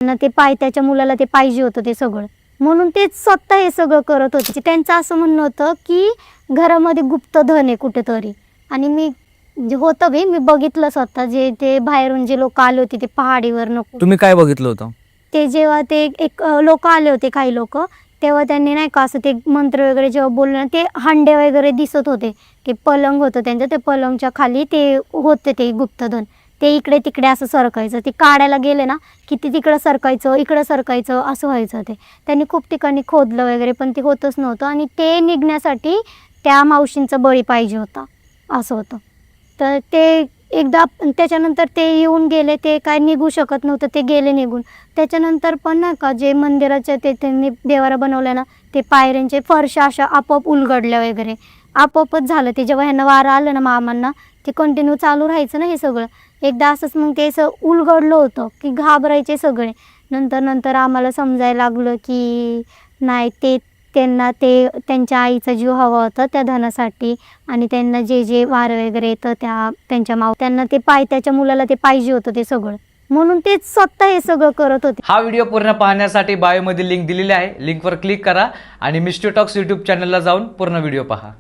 त्यांना ते पायथ्याच्या मुलाला ते पाहिजे होतं ते सगळं, म्हणून ते स्वतः हे सगळं करत होते. त्यांचं असं म्हणणं होतं की घरामध्ये गुप्तधन आहे कुठेतरी. आणि मी जे होतं बी, मी बघितलं स्वतः, जे ते बाहेरून जे लोक आले होते ते पहाडीवर. तुम्ही काय बघितलं होतं? ते जेव्हा ते एक लोक आले होते, काही लोक, तेव्हा त्यांनी नाही का असं ते मंत्र वगैरे जेव्हा बोलले, ते हांडे वगैरे दिसत होते, की पलंग होतं त्यांचं, ते पलंगच्या खाली ते होते ते गुप्तधन. ते इकडे तिकडे असं सरकायचं, ते काढायला गेले ना की ते तिकडं सरकायचं, इकडं सरकायचं, असं व्हायचं. ते त्यांनी खूप ठिकाणी खोदलं वगैरे, पण ते होतच नव्हतं. आणि ते निघण्यासाठी त्या मावशींचा बळी पाहिजे होता, असं होतं. तर ते एकदा त्याच्यानंतर ते येऊन गेले, ते काय निघू शकत नव्हतं, ते गेले निघून. त्याच्यानंतर पण नाही का जे मंदिराच्या ते त्यांनी देवारा बनवल्या ना, ते पायऱ्यांचे फरशा अशा आपोआप उलगडल्या वगैरे, आपोआपच झालं ते. जेव्हा ह्यांना वारा आलं ना मामांना, ते कंटिन्यू चालू राहायचं ना हे सगळं. एकदा असंच मग ते असं उलगडलं होतं की घाबरायचे सगळे. नंतर आम्हाला समजायला लागलं की नाही, ते त्यांना ते त्यांच्या आईचा जीव हवा होता त्या धनासाठी, आणि त्यांना जे जे वारं वगैरे येतं त्यांच्या त्यांना ते पायथ्याच्या मुलाला ते पाहिजे होतं ते सगळं, म्हणून ते स्वतः हे सगळं करत होते. हा व्हिडिओ पूर्ण पाहण्यासाठी बायोमध्ये लिंक दिलेली आहे, लिंकवर क्लिक करा आणि मिस्ट्री टॉक्स यूट्यूब चॅनलला जाऊन पूर्ण व्हिडिओ पहा.